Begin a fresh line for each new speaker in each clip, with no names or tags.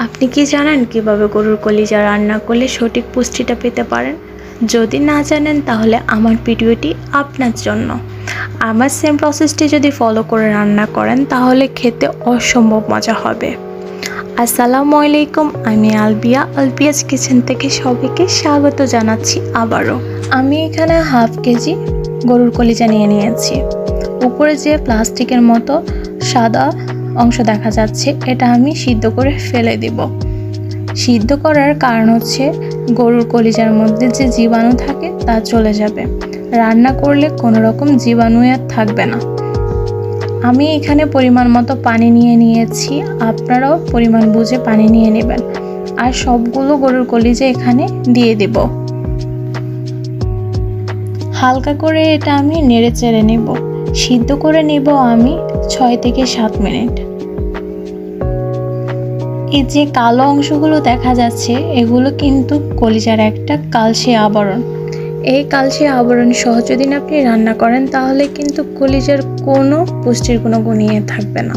আপনি কি জানেন কিভাবে গরুর কলিজা রান্না করলে সঠিক পুষ্টিটা পেতে পারেন? যদি না জানেন তাহলে আমার ভিডিওটি আপনার জন্য। আমার সেম প্রসেসটি যদি ফলো করে রান্না করেন তাহলে খেতে অসম্ভব মজা হবে। আসসালামু আলাইকুম, আমি আলবিয়াস কিচেন থেকে সবাইকে স্বাগত জানাচ্ছি আবারও। আমি এখানে হাফ কেজি গরুর কলিজা নিয়ে নিয়েছি। উপরে যে প্লাস্টিকের মতো সাদা অংশ দেখা যাচ্ছে, এটা আমি সিদ্ধ করে ফেলে দিব। সিদ্ধ করার কারণ হচ্ছে গরুর কলিজার মধ্যে যে জীবাণু থাকে তা চলে যাবে, রান্না করলে কোনো রকম জীবাণু আর থাকবে না। আমি এখানে পরিমাণ মতো পানি নিয়ে নিয়েছি, আপনারাও পরিমাণ বুঝে পানি নিয়ে নেবেন। আর সবগুলো গরুর কলিজা এখানে দিয়ে দেব। হালকা করে এটা আমি নেড়ে চেড়ে নেব। সিদ্ধ করে নেব আমি 6 থেকে 7 মিনিট। এই যে কালো অংশগুলো দেখা যাচ্ছে, এগুলো কিন্তু কলিজার একটা কালচে আবরণ। এই কালচে আবরণ সহ যদি আপনি রান্না করেন তাহলে কিন্তু কলিজার কোনো পুষ্টির কোনো গুণই থাকবে না।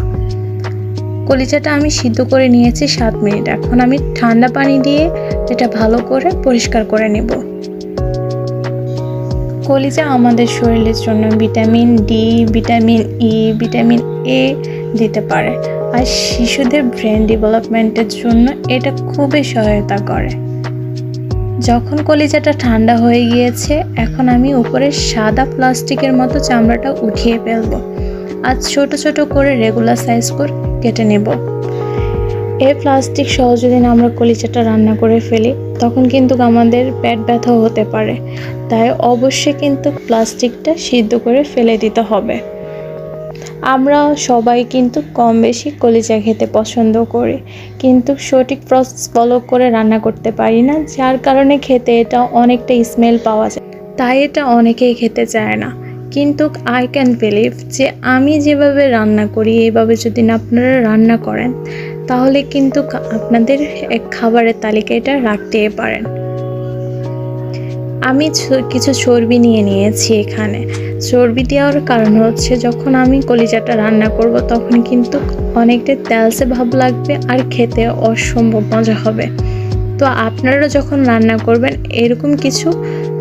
কলিজাটা আমি সিদ্ধ করে নিয়েছি 7 মিনিট। এখন আমি ঠান্ডা পানি দিয়ে এটা ভালো করে পরিষ্কার করে নেব। কলিজা আমাদের শরীরের জন্য vitamin D, vitamin E, vitamin A দিতে পারে, আর শিশুদের ব্রেন ডেভেলপমেন্টের জন্য এটা খুবই সহায়তা করে। যখন কলিজাটা ঠান্ডা হয়ে গিয়েছে, এখন আমি উপরে সাদা প্লাস্টিকের মতো চামড়াটা উঠিয়ে ফেলবো আর ছোট ছোট করে রেগুলার সাইজ করে কেটে নেব। এই প্লাস্টিক সহ যদি আমরা কলিজাটা রান্না করে ফেলি তখন কিন্তু আমাদের পেট ব্যথাও হতে পারে, তাই অবশ্যই কিন্তু প্লাস্টিকটা সিদ্ধ করে ফেলে দিতে হবে। আমরা সবাই কিন্তু কম বেশি কলিজা খেতে পছন্দ করি, কিন্তু সঠিক প্রসেস ফলো করে রান্না করতে পারি না, যার কারণে খেতে এটা অনেকটা স্মেল পাওয়া যায়, তাই এটা অনেকেই খেতে চায় না। কিন্তু আই ক্যান বিলিভ যে আমি যেভাবে রান্না করি এইভাবে যদি না আপনারা রান্না করেন তাহলে কিন্তু আপনাদের এক খাবারের তালিকায় এটা রাখতেই পারেন। আমি কিছু চর্বি নিয়ে নিয়েছি এখানে। চর্বি দেওয়ার কারণ হচ্ছে যখন আমি কলিজাটা রান্না করব তখন কিন্তু অনেকটা তেলসে ভাব লাগবে আর খেতে অসম্ভব মজা হবে। তো আপনারা যখন রান্না করবেন এরকম কিছু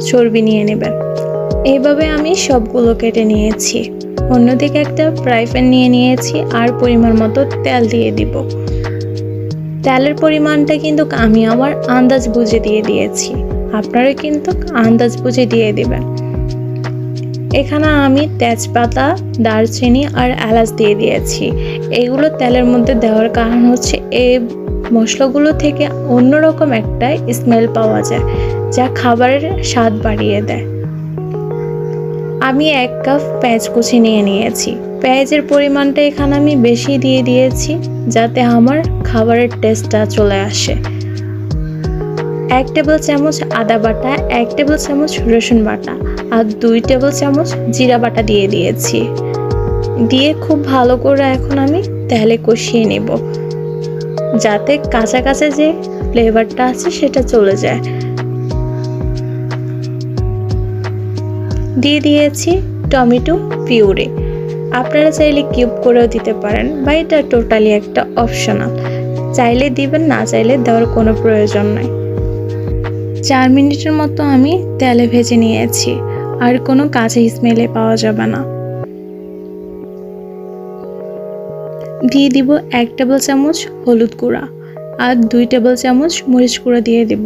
চর্বি নিয়ে নেবেন। এইভাবে আমি সবগুলো কেটে নিয়েছি। অন্যদিকে একটা ফ্রাই প্যান নিয়ে নিয়েছি আর পরিমাণ মতো তেল দিয়ে দিব। তেলের পরিমাণটা কিন্তু আমি আমার আন্দাজ বুঝে দিয়ে দিয়েছি, আপনারা কিন্তু আন্দাজ বুঝে দিয়ে দিবেন। এখানে আমি তেজপাতা, দারচিনি আর এলাচ দিয়ে দিয়েছি। এগুলো তেলের মধ্যে দেওয়ার কারণ হচ্ছে এই মশলাগুলো থেকে অন্যরকম একটা স্মেল পাওয়া যায়, যা খাবারের স্বাদ বাড়িয়ে দেয়। আমি 1 কাপ পেঁয়াজ কুচি নিয়ে নিয়েছি। পেঁয়াজের পরিমাণটা এখানে আমি বেশি দিয়ে দিয়েছি যাতে আমার খাবারের টেস্টটা চলে আসে। 1 টেবিল চামচ আদা বাটা, 1 টেবিল চামচ রসুন বাটা আর 2 টেবিল চামচ জিরা বাটা দিয়ে দিয়েছি। দিয়ে খুব ভালো করে এখন আমি তেলে কষিয়ে নেব যাতে কাঁচা কাঁচা যে ফ্লেভারটা আছে সেটা চলে যায়। দিয়ে দিয়েছি টমেটো পিউরি। আপনারা চাইলে কিউব করেও দিতে পারেন, বা এটা টোটালি একটা অপশনাল, চাইলে দিবেন, না চাইলে দেওয়ার কোনো প্রয়োজন নাই। 4 মিনিটের মতো আমি তেলে ভেজে নিয়েছি, আর কোনো কাঁচা স্মেলে পাওয়া যাবে না। দিয়ে দিব 1 টেবিল চামচ হলুদ গুঁড়া আর 2 টেবিল চামচ মরিচ গুঁড়া দিয়ে দিব।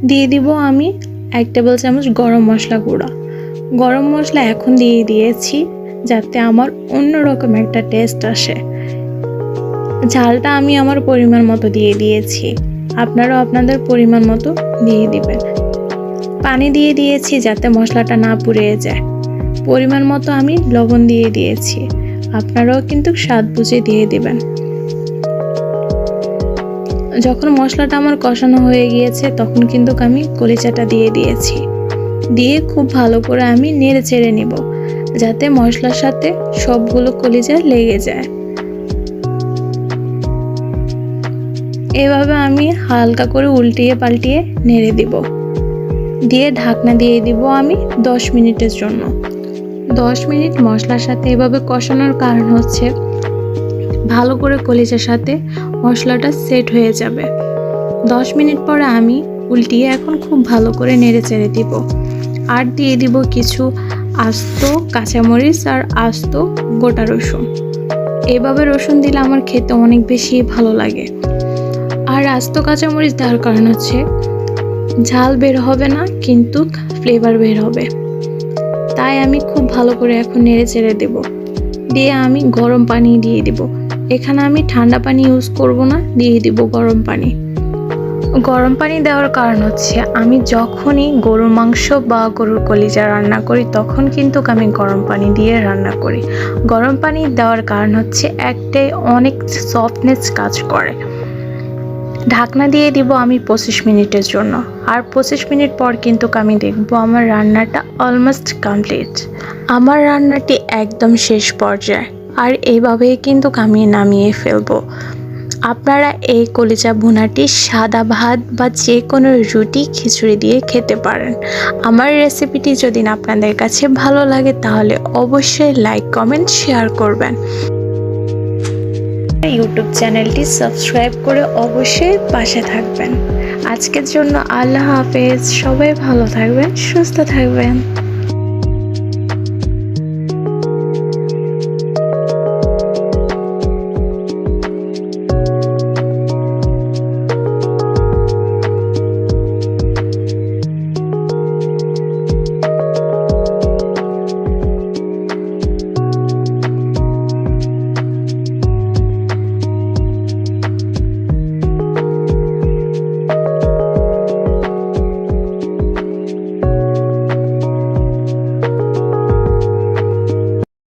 দিয়ে দিব আমি 1 টেবিল চামচ গরম মশলা গুঁড়া। গরম মশলা এখন দিয়ে দিয়েছি যাতে আমার অন্যরকম একটা টেস্ট আসে। ঝালটা আমি আমার পরিমাণ মতো দিয়ে দিয়েছি, আপনারাও আপনাদের পরিমাণ মতো দিয়ে দিবেন। পানি দিয়ে দিয়েছি যাতে মশলাটা না পুড়ে যায়। পরিমাণ মতো আমি লবণ দিয়ে দিয়েছি, আপনারাও কিন্তু স্বাদ বুঝে দিয়ে দিবেন। যখন মশলাটা আমার কষানো হয়ে গিয়েছে তখন কিন্তু আমি কলিজাটা দিয়ে দিয়েছি। দিয়ে খুব ভালো করে আমি নেড়ে চেড়ে নিব যাতে মশলার সাথে সবগুলো কলিজা লেগে যায়। এভাবে আমি হালকা করে উল্টিয়ে পাল্টিয়ে নেড়ে দিব। দিয়ে ঢাকনা দিয়ে দিব আমি 10 মিনিটের জন্য। 10 মিনিট মশলার সাথে এভাবে কষানোর কারণ হচ্ছে ভালো করে কলিজার সাথে মশলাটা সেট হয়ে যাবে। 10 মিনিট পরে আমি উল্টিয়ে এখন খুব ভালো করে নেড়ে চেড়ে দিব। আর দিয়ে দিব কিছু আস্ত কাঁচামরিচ আর আস্ত গোটা রসুন। এভাবে রসুন দিলে আমার খেতে অনেক বেশি ভালো লাগে। আর আস্ত কাঁচামরিচ দেওয়ার কারণ হচ্ছে ঝাল বের হবে না, কিন্তু ফ্লেভার বের হবে। তাই আমি খুব ভালো করে এখন নেড়ে চেড়ে দেব। দিয়ে আমি গরম পানি দিয়ে দিব। এখানে আমি ঠান্ডা পানি ইউজ করব না, দিয়ে দিব গরম পানি। গরম পানি দেওয়ার কারণ হচ্ছে আমি যখনই গরুর মাংস বা গরুর কলিজা রান্না করি তখন কিন্তু আমি গরম পানি দিয়ে রান্না করি। গরম পানি দেওয়ার কারণ হচ্ছে একটাই, অনেক সফটনেস কাজ করে। ঢাকনা দিয়ে দিব আমি 25 মিনিটের জন্য। আর 25 মিনিট পর কিন্তু আমি দেখব আমার রান্নাটা অলমোস্ট কমপ্লিট। আমার রান্নাটি একদম শেষ পর্যায়ে। আর এইভাবেই কিন্তু আমি নামিয়ে ফেলবো। আপনারা এই কলিজা ভুনাটি সাদা ভাত বা যে কোনো রুটি খিচুড়ি দিয়ে খেতে পারেন। আমার রেসিপিটি যদি আপনাদের কাছে ভালো লাগে তাহলে অবশ্যই লাইক, কমেন্ট, শেয়ার করবেন। ইউটিউব চ্যানেলটি সাবস্ক্রাইব করে অবশ্যই পাশে থাকবেন। আজকের জন্য আল্লাহ হাফেজ। সবাই ভালো থাকবেন, সুস্থ থাকবেন।